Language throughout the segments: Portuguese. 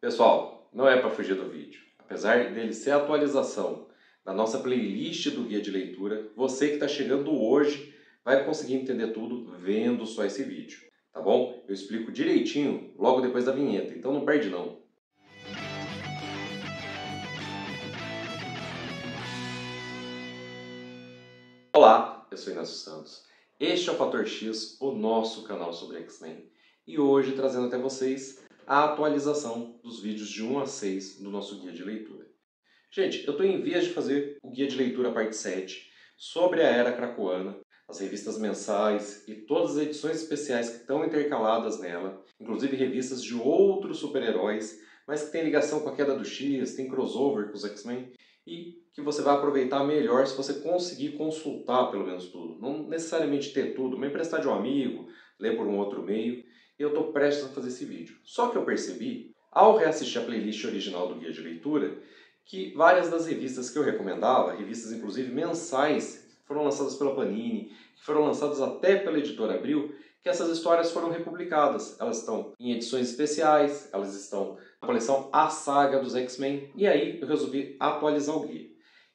Pessoal, não é para fugir do vídeo. Apesar dele ser a atualização da nossa playlist do guia de leitura, você que está chegando hoje vai conseguir entender tudo vendo só esse vídeo, tá bom? Eu explico direitinho logo depois da vinheta, então não perde não. Olá, eu sou Inácio Santos. Este é o Fator X, o nosso canal sobre X-Men, e hoje trazendo até vocês a atualização dos vídeos de 1 a 6 do nosso guia de leitura. Gente, eu estou em vias de fazer o guia de leitura parte 7 sobre a Era Krakoana, as revistas mensais e todas as edições especiais que estão intercaladas nela, inclusive revistas de outros super-heróis, mas que tem ligação com a Queda do X, tem crossover com os X-Men, e que você vai aproveitar melhor se você conseguir consultar pelo menos tudo. Não necessariamente ter tudo, mas emprestar de um amigo, ler por um outro meio, e eu estou prestes a fazer esse vídeo. Só que eu percebi, ao reassistir a playlist original do guia de leitura, que várias das revistas que eu recomendava, revistas inclusive mensais, que foram lançadas pela Panini, que foram lançadas até pela Editora Abril, que essas histórias foram republicadas. Elas estão em edições especiais, elas estão na coleção A Saga dos X-Men, e aí eu resolvi atualizar o guia.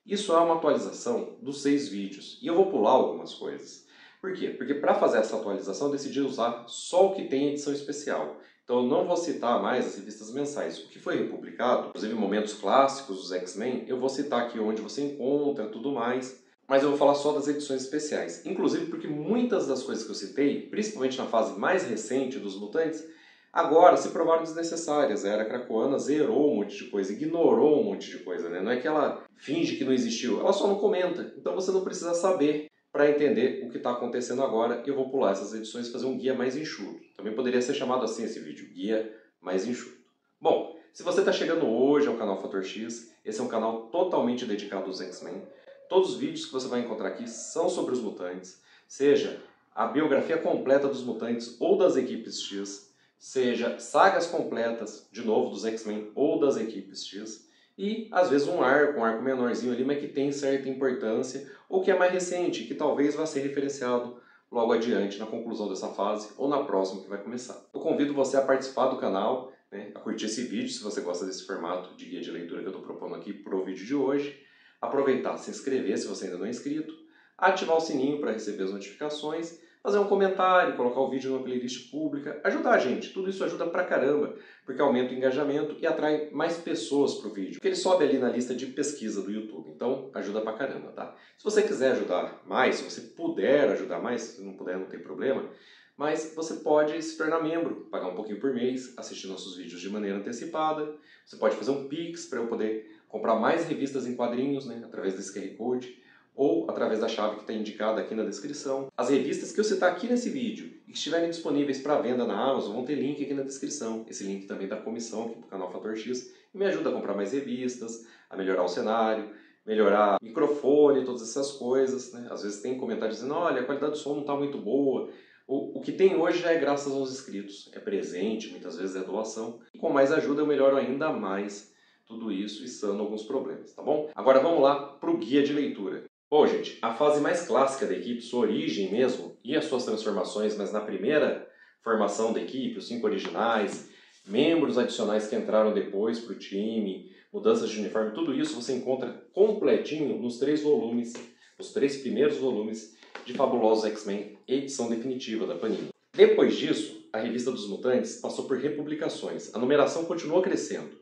Isso é uma atualização dos 6 vídeos, e eu vou pular algumas coisas. Por quê? Porque para fazer essa atualização eu decidi usar só o que tem edição especial. Então eu não vou citar mais as revistas mensais. O que foi republicado, inclusive momentos clássicos dos X-Men, eu vou citar aqui onde você encontra tudo mais, mas eu vou falar só das edições especiais. Inclusive porque muitas das coisas que eu citei, principalmente na fase mais recente dos Mutantes, agora se provaram desnecessárias. A Era Krakoana zerou um monte de coisa, ignorou um monte de coisa, né? Não é que ela finge que não existiu, ela só não comenta. Então você não precisa saber para entender o que está acontecendo agora. Eu vou pular essas edições e fazer um guia mais enxuto. Também poderia ser chamado assim esse vídeo, guia mais enxuto. Bom, se você está chegando hoje ao canal Fator X, esse é um canal totalmente dedicado aos X-Men. Todos os vídeos que você vai encontrar aqui são sobre os mutantes, seja a biografia completa dos mutantes ou das equipes X, seja sagas completas, de novo, dos X-Men ou das equipes X, e às vezes um arco menorzinho ali, mas que tem certa importância, ou que é mais recente, que talvez vá ser referenciado logo adiante, na conclusão dessa fase, ou na próxima que vai começar. Eu convido você a participar do canal, né, a curtir esse vídeo, se você gosta desse formato de guia de leitura que eu estou propondo aqui para o vídeo de hoje, aproveitar, se inscrever se você ainda não é inscrito, ativar o sininho para receber as notificações, fazer um comentário, colocar o vídeo numa playlist pública, ajudar a gente. Tudo isso ajuda pra caramba, porque aumenta o engajamento e atrai mais pessoas pro vídeo, porque ele sobe ali na lista de pesquisa do YouTube. Então, ajuda pra caramba, tá? Se você quiser ajudar mais, se você puder ajudar mais, se não puder, não tem problema, mas você pode se tornar membro, pagar um pouquinho por mês, assistir nossos vídeos de maneira antecipada. Você pode fazer um Pix para eu poder comprar mais revistas em quadrinhos, né, através desse QR Code, ou através da chave que está indicada aqui na descrição. As revistas que eu citar aqui nesse vídeo e que estiverem disponíveis para venda na Amazon vão ter link aqui na descrição. Esse link também dá comissão aqui para o canal Fator X e me ajuda a comprar mais revistas, a melhorar o cenário, melhorar o microfone, todas essas coisas, né? Às vezes tem comentários dizendo, olha, a qualidade do som não está muito boa. O que tem hoje já é graças aos inscritos, é presente, muitas vezes é doação. E com mais ajuda eu melhoro ainda mais tudo isso e sano alguns problemas, tá bom? Agora vamos lá para o guia de leitura. Bom, gente, a fase mais clássica da equipe, sua origem mesmo, e as suas transformações, mas na primeira formação da equipe, os 5 originais, membros adicionais que entraram depois para o time, mudanças de uniforme, tudo isso você encontra completinho nos 3 volumes, os 3 primeiros volumes de Fabulosos X-Men, edição definitiva da Panini. Depois disso, a revista dos Mutantes passou por republicações. A numeração continuou crescendo.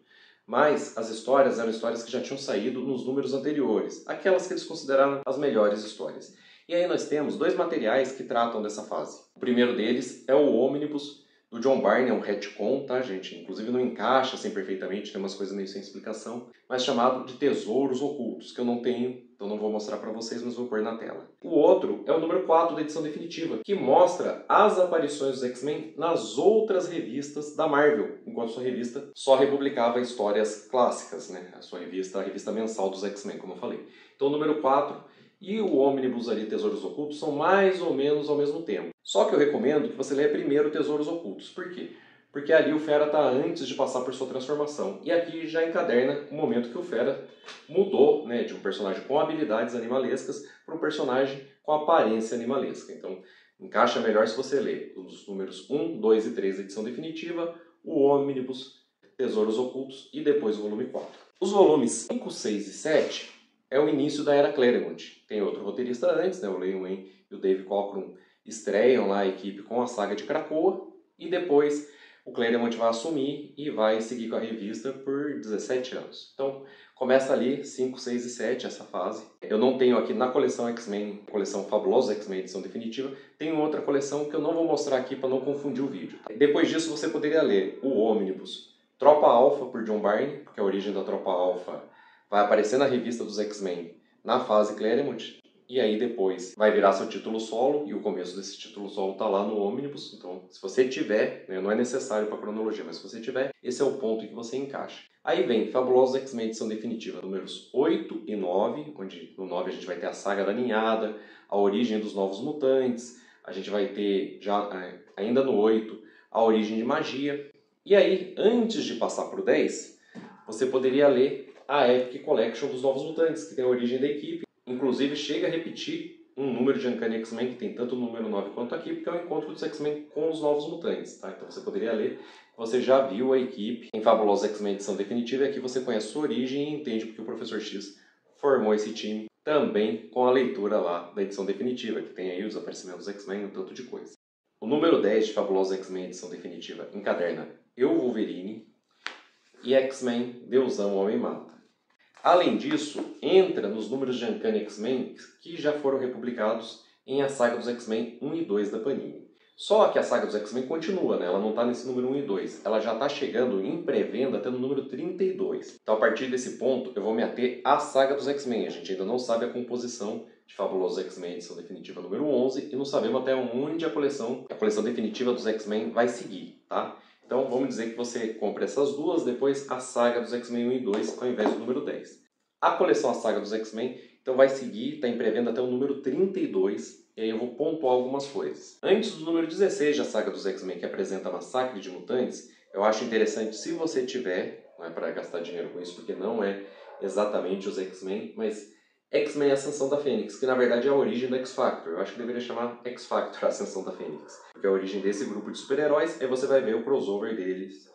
Mas as histórias eram histórias que já tinham saído nos números anteriores, aquelas que eles consideraram as melhores histórias. E aí nós temos 2 materiais que tratam dessa fase. O primeiro deles é o Ômnibus, do John Byrne, é um retcon, tá, gente? Inclusive não encaixa assim perfeitamente, tem umas coisas meio sem explicação, mas chamado de Tesouros Ocultos, que eu não tenho, então não vou mostrar para vocês, mas vou pôr na tela. O outro é o número 4 da edição definitiva, que mostra as aparições dos X-Men nas outras revistas da Marvel, enquanto sua revista só republicava histórias clássicas, né? A revista mensal dos X-Men, como eu falei. Então o número 4 e o Ômnibus ali, Tesouros Ocultos, são mais ou menos ao mesmo tempo. Só que eu recomendo que você leia primeiro Tesouros Ocultos. Por quê? Porque ali o Fera está antes de passar por sua transformação. E aqui já encaderna o momento que o Fera mudou, né, de um personagem com habilidades animalescas para um personagem com aparência animalesca. Então, encaixa melhor se você ler os números 1, 2 e 3 da edição definitiva, o Ômnibus, Tesouros Ocultos e depois o volume 4. Os volumes 5, 6 e 7 é o início da Era Claremont. Tem outro roteirista antes, né? O Len Wein e o Dave Cockrum estreiam lá a equipe com a saga de Krakoa e depois o Claremont vai assumir e vai seguir com a revista por 17 anos. Então, começa ali 5, 6 e 7, essa fase. Eu não tenho aqui na coleção X-Men, coleção Fabulosa X-Men edição definitiva, tenho outra coleção que eu não vou mostrar aqui para não confundir o vídeo. Depois disso, você poderia ler o Omnibus Tropa Alpha por John Byrne, porque a origem da Tropa Alpha vai aparecer na revista dos X-Men na fase Claremont. E aí depois vai virar seu título solo, e o começo desse título solo está lá no Omnibus. Então, se você tiver, né, não é necessário para a cronologia, mas se você tiver, esse é o ponto em que você encaixa. Aí vem Fabulosos X-Men edição definitiva, números 8 e 9, onde no 9 a gente vai ter a saga da ninhada, a origem dos novos mutantes, a gente vai ter, já ainda no 8, a origem de magia. E aí, antes de passar para o 10, você poderia ler a Epic Collection dos Novos Mutantes, que tem a origem da equipe. Inclusive, chega a repetir um número de Uncanny X-Men, que tem tanto o número 9 quanto aqui, porque é o encontro dos X-Men com os Novos Mutantes. Tá? Então você poderia ler, você já viu a equipe em Fabulosa X-Men edição definitiva, e aqui você conhece sua origem e entende porque o Professor X formou esse time, também com a leitura lá da edição definitiva, que tem aí o desaparecimento dos X-Men e um tanto de coisa. O número 10 de Fabulosa X-Men edição definitiva encaderna Eu, Wolverine e X-Men Deusão Homem-Mata. Além disso, entra nos números de Uncanny X-Men que já foram republicados em A Saga dos X-Men 1 e 2 da Panini. Só que a Saga dos X-Men continua, né? Ela não está nesse número 1 e 2. Ela já está chegando em pré-venda até no número 32. Então, a partir desse ponto, eu vou me ater à Saga dos X-Men. A gente ainda não sabe a composição de Fabulosos X-Men edição definitiva número 11 e não sabemos até onde a coleção definitiva dos X-Men vai seguir, tá? Então, vamos dizer que você compra essas duas, depois a Saga dos X-Men 1 e 2, ao invés do número 10. A coleção A Saga dos X-Men, então vai seguir, está em pré-venda até o número 32, e aí eu vou pontuar algumas coisas. Antes do número 16 da Saga dos X-Men, que apresenta Massacre de Mutantes, eu acho interessante, se você tiver, não é para gastar dinheiro com isso, porque não é exatamente os X-Men, mas X-Men Ascensão da Fênix, que na verdade é a origem do X-Factor. Eu acho que deveria chamar X-Factor Ascensão da Fênix, porque é a origem desse grupo de super-heróis, aí você vai ver o crossover deles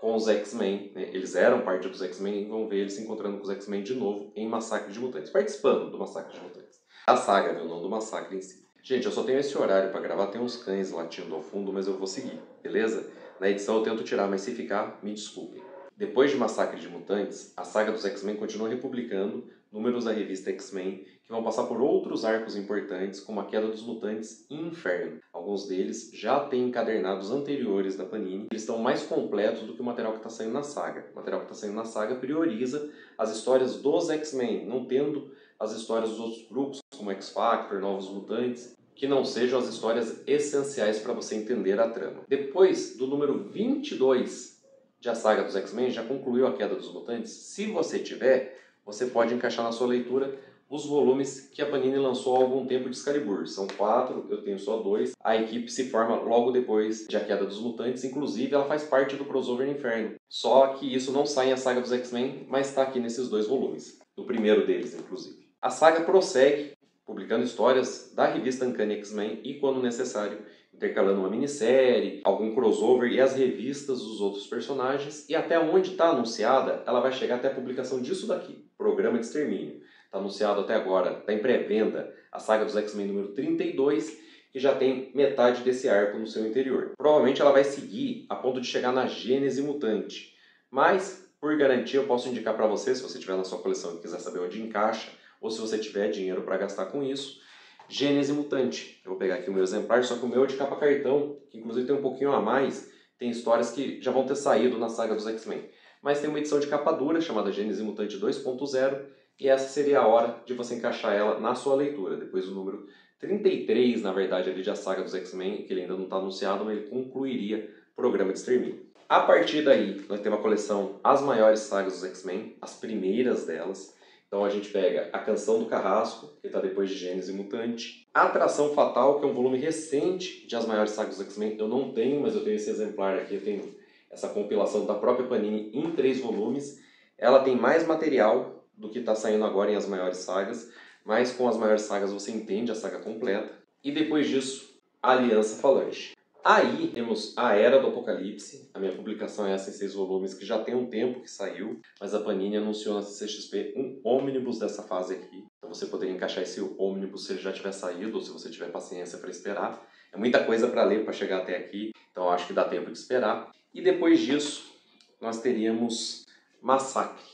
com os X-Men, né? Eles eram parte dos X-Men e vão ver eles se encontrando com os X-Men de novo em Massacre de Mutantes, participando do Massacre de Mutantes. A saga, viu? Não do massacre em si. Gente, eu só tenho esse horário para gravar, tem uns cães latindo ao fundo, mas eu vou seguir, beleza? Na edição eu tento tirar, mas se ficar, me desculpem. Depois de Massacre de Mutantes, a Saga dos X-Men continua republicando números da revista X-Men que vão passar por outros arcos importantes, como a Queda dos Mutantes e Inferno. Alguns deles já têm encadernados anteriores da Panini. Eles estão mais completos do que o material que está saindo na saga. O material que está saindo na saga prioriza as histórias dos X-Men, não tendo as histórias dos outros grupos, como X-Factor, Novos Mutantes, que não sejam as histórias essenciais para você entender a trama. Depois do número 22 de A Saga dos X-Men, já concluiu a Queda dos Mutantes. Se você tiver, você pode encaixar na sua leitura os volumes que a Panini lançou há algum tempo de Excalibur. São 4, eu tenho só 2. A equipe se forma logo depois de A Queda dos Mutantes, inclusive ela faz parte do crossover Inferno. Só que isso não sai em A Saga dos X-Men, mas está aqui nesses 2 volumes. No primeiro deles, inclusive. A saga prossegue, publicando histórias da revista Uncanny X-Men e, quando necessário, intercalando uma minissérie, algum crossover e as revistas dos outros personagens. E até onde está anunciada, ela vai chegar até a publicação disso daqui, Programa de Extermínio. Está anunciado até agora, está em pré-venda, a Saga dos X-Men número 32, que já tem metade desse arco no seu interior. Provavelmente ela vai seguir a ponto de chegar na Gênese Mutante. Mas, por garantia, eu posso indicar para você, se você tiver na sua coleção e quiser saber onde encaixa, ou se você tiver dinheiro para gastar com isso, Gênese Mutante. Eu vou pegar aqui o meu exemplar, só que o meu é de capa cartão, que inclusive tem um pouquinho a mais, tem histórias que já vão ter saído na Saga dos X-Men. Mas tem uma edição de capa dura, chamada Gênese Mutante 2.0, e essa seria a hora de você encaixar ela na sua leitura, depois do número 33, na verdade, ali de A Saga dos X-Men, que ele ainda não está anunciado, mas ele concluiria o Programa de Extermínio. A partir daí, nós temos a coleção As Maiores Sagas dos X-Men, as primeiras delas. Então a gente pega A Canção do Carrasco, que está depois de Gênese Mutante. Atração Fatal, que é um volume recente de As Maiores Sagas dos X-Men. Eu não tenho, mas eu tenho esse exemplar aqui. Eu tenho essa compilação da própria Panini em 3 volumes. Ela tem mais material do que está saindo agora em As Maiores Sagas. Mas com As Maiores Sagas você entende a saga completa. E depois disso, Aliança Falange. Aí temos A Era do Apocalipse. A minha publicação é essa em 6 volumes, que já tem um tempo que saiu, mas a Panini anunciou na CCXP um ônibus dessa fase aqui. Então você poderia encaixar esse ônibus se ele já tiver saído, ou se você tiver paciência para esperar. É muita coisa para ler para chegar até aqui, então acho que dá tempo de esperar. E depois disso, nós teríamos Massacre.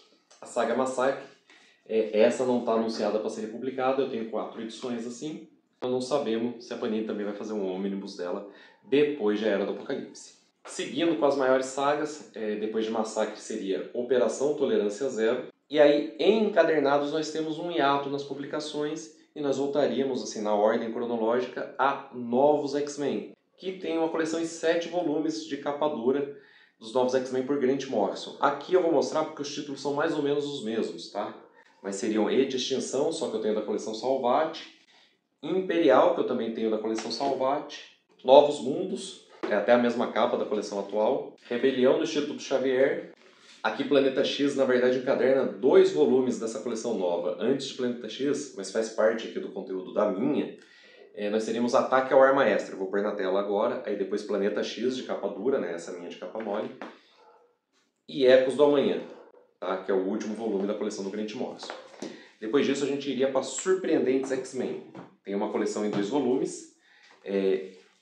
A saga Massacre, essa não está anunciada para ser republicada, eu tenho 4 edições assim. Nós não sabemos se a Panini também vai fazer um ônibus dela depois de A Era do Apocalipse. Seguindo com as maiores sagas, depois de Massacre seria Operação Tolerância Zero. E aí, em encadernados, nós temos um hiato nas publicações e nós voltaríamos, assim, na ordem cronológica, a Novos X-Men, que tem uma coleção em 7 volumes de capa dura dos Novos X-Men por Grant Morrison. Aqui eu vou mostrar porque os títulos são mais ou menos os mesmos, tá? Mas seriam E de Extinção, só que eu tenho da coleção Salvati, Imperial, que eu também tenho da coleção Salvati, Novos Mundos, é até a mesma capa da coleção atual, Rebelião do Instituto Xavier. Aqui Planeta X, na verdade, encaderna 2 volumes dessa coleção nova. Antes de Planeta X, mas faz parte aqui do conteúdo da minha, nós teríamos Ataque ao Arma Extra. Eu vou pôr na tela agora, aí depois Planeta X de capa dura, né, essa minha de capa mole, e Ecos do Amanhã, tá, que é o último volume da coleção do Grant Morrison. Depois disso a gente iria para Surpreendentes X-Men. Tem uma coleção em 2 volumes.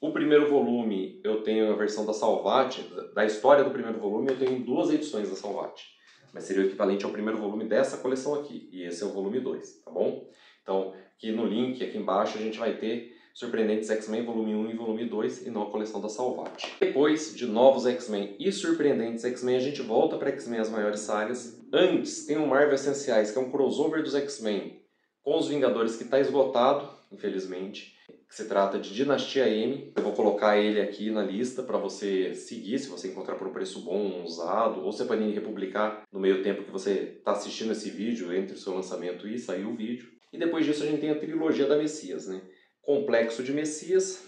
O primeiro volume eu tenho a versão da Salvati, da história do primeiro volume eu tenho 2 edições da Salvati. Mas seria o equivalente ao primeiro volume dessa coleção aqui. E esse é o volume 2, tá bom? Então, aqui no link, aqui embaixo, a gente vai ter Surpreendentes X-Men volume 1 e volume 2 e não a coleção da Salvati. Depois de Novos X-Men e Surpreendentes X-Men, a gente volta para X-Men As Maiores Sagas. Antes, tem o Marvel Essenciais, que é um crossover dos X-Men com os Vingadores que está esgotado, infelizmente, que se trata de Dinastia M. Eu vou colocar ele aqui na lista para você seguir, se você encontrar por um preço bom, usado, ou se a Panini republicar no meio tempo que você está assistindo esse vídeo, entre o seu lançamento e sair o vídeo. E depois disso a gente tem a trilogia da Messias, né? Complexo de Messias,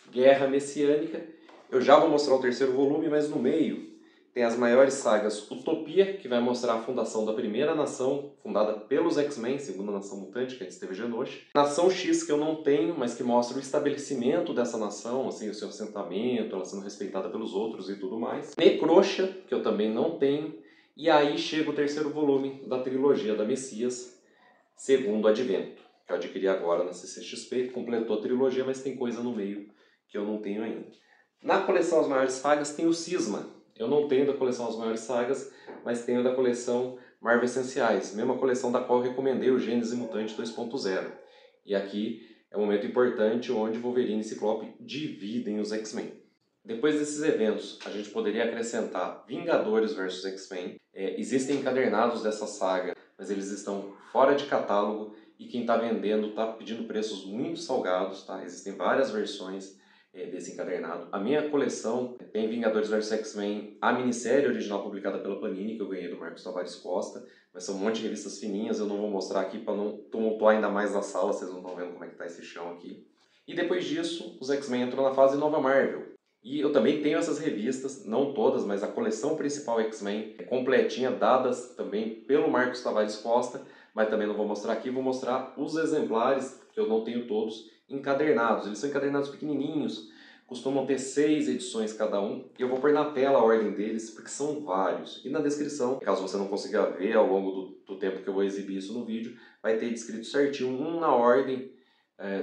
Guerra Messiânica. Eu já vou mostrar o 3º volume, mas no meio tem as maiores sagas Utopia, que vai mostrar a fundação da primeira nação, fundada pelos X-Men, segunda nação mutante, que antes teve Genosha. Nação X, que eu não tenho, mas que mostra o estabelecimento dessa nação, assim, o seu assentamento, ela sendo respeitada pelos outros e tudo mais. Necrosha, que eu também não tenho. E aí chega o 3º volume da trilogia da Messias, Segundo Advento, que eu adquiri agora na CCXP, completou a trilogia, mas tem coisa no meio que eu não tenho ainda. Na coleção As Maiores Sagas tem o Cisma. Eu não tenho da coleção As Maiores Sagas, mas tenho da coleção Marvel Essenciais, mesma coleção da qual eu recomendei o Gênesis Mutante 2.0. E aqui é um momento importante onde Wolverine e Ciclope dividem os X-Men. Depois desses eventos, a gente poderia acrescentar Vingadores vs X-Men. Existem encadernados dessa saga, mas eles estão fora de catálogo e quem está vendendo está pedindo preços muito salgados, tá? Existem várias versões desse encadernado. A minha coleção tem Vingadores vs X-Men, a minissérie original publicada pela Panini, que eu ganhei do Marcos Tavares Costa, mas são um monte de revistas fininhas, eu não vou mostrar aqui para não tumultuar ainda mais a sala, vocês não estão vendo como é que está esse chão aqui. E depois disso, os X-Men entram na fase Nova Marvel. E eu também tenho essas revistas, não todas, mas a coleção principal X-Men completinha, dadas também pelo Marcos Tavares Costa, mas também não vou mostrar aqui, vou mostrar os exemplares, que eu não tenho todos, encadernados. Eles são encadernados pequenininhos, costumam ter 6 edições cada um. E eu vou pôr na tela a ordem deles, porque são vários. E na descrição, caso você não consiga ver ao longo do tempo que eu vou exibir isso no vídeo, vai ter descrito certinho, um na ordem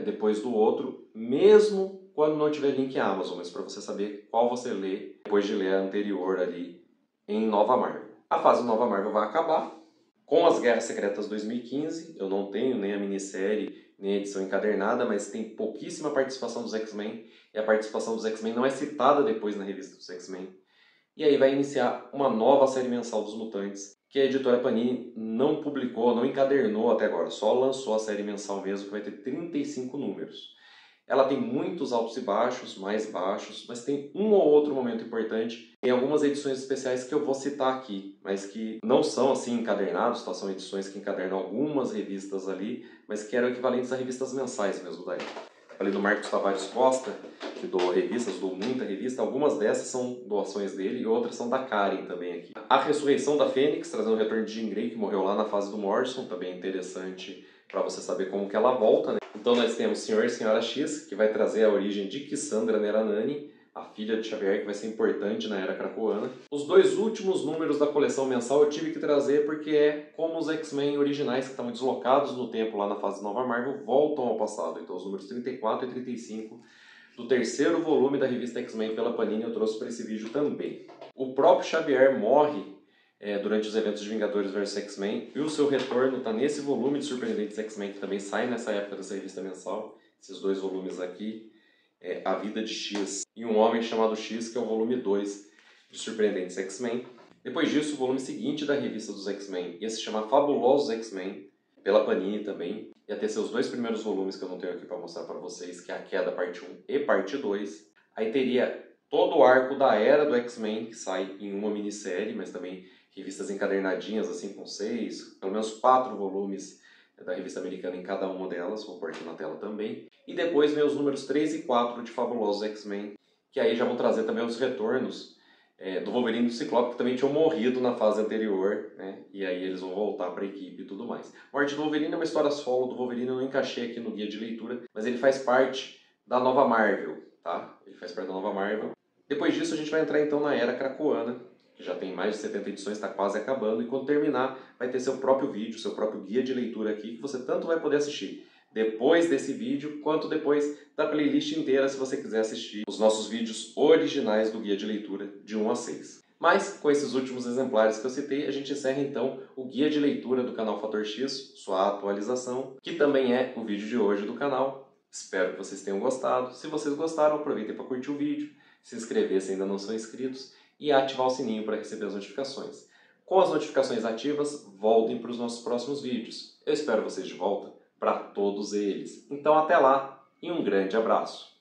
depois do outro, mesmo quando não tiver link Amazon, mas para você saber qual você lê depois de ler a anterior ali em Nova Marvel. A fase Nova Marvel vai acabar com as Guerras Secretas 2015. Eu não tenho nem a minissérie, nem a edição encadernada, mas tem pouquíssima participação dos X-Men, e a participação dos X-Men não é citada depois na revista dos X-Men. E aí vai iniciar uma nova série mensal dos Mutantes, que a editora Panini não publicou, não encadernou até agora, só lançou a série mensal mesmo, que vai ter 35 números. Ela tem muitos altos e baixos, mais baixos, mas tem um ou outro momento importante. Tem algumas edições especiais que eu vou citar aqui, mas que não são assim encadernados, tá? São edições que encadernam algumas revistas ali, mas que eram equivalentes a revistas mensais mesmo da época. Falei do Marcos Tavares Costa, que doou revistas, doou muita revista. Algumas dessas são doações dele e outras são da Karen também aqui. A Ressurreição da Fênix, trazendo o retorno de Jean Grey, que morreu lá na fase do Morrison, também interessante para você saber como que ela volta, né? Então nós temos Senhor e Senhora X, que vai trazer a origem de Cassandra Neranani, a filha de Xavier, que vai ser importante na era Krakoana. Os dois últimos números da coleção mensal eu tive que trazer porque é como os X-Men originais, que estavam deslocados no tempo lá na fase Nova Marvel, voltam ao passado. Então os números 34 e 35 do terceiro volume da revista X-Men pela Panini eu trouxe para esse vídeo também. O próprio Xavier morre durante os eventos de Vingadores vs X-Men, e o seu retorno está nesse volume de Surpreendentes X-Men, que também sai nessa época dessa revista mensal. Esses dois volumes aqui, A Vida de X e Um Homem Chamado X, que é o volume 2 de Surpreendentes X-Men. Depois disso, o volume seguinte da revista dos X-Men ia se chamar Fabulosos X-Men, pela Panini também. Ia ter seus dois primeiros volumes, que eu não tenho aqui para mostrar para vocês, que é A Queda parte 1 e parte 2. Aí teria todo o arco da Era do X-Men, que sai em uma minissérie, mas também revistas encadernadinhas, assim, com 6, pelo menos 4 volumes da revista americana em cada uma delas, vou pôr aqui na tela também. E depois vem os números 3 e 4 de Fabulosos X-Men, que aí já vão trazer também os retornos do Wolverine e do Ciclope, que também tinham morrido na fase anterior, né? E aí eles vão voltar para a equipe e tudo mais. Morte do Wolverine é uma história solo do Wolverine, eu não encaixei aqui no guia de leitura, mas ele faz parte da nova Marvel, tá? Ele faz parte da nova Marvel. Depois disso a gente vai entrar então na Era Krakoana, que já tem mais de 70 edições, está quase acabando, e quando terminar vai ter seu próprio vídeo, seu próprio guia de leitura aqui, que você tanto vai poder assistir depois desse vídeo, quanto depois da playlist inteira, se você quiser assistir os nossos vídeos originais do guia de leitura de 1 a 6. Mas, com esses últimos exemplares que eu citei, a gente encerra então o guia de leitura do canal Fator X, sua atualização, que também é o vídeo de hoje do canal. Espero que vocês tenham gostado. Se vocês gostaram, aproveitem para curtir o vídeo, se inscrever se ainda não são inscritos e ativar o sininho para receber as notificações. Com as notificações ativas, voltem para os nossos próximos vídeos. Eu espero vocês de volta para todos eles. Então até lá e um grande abraço!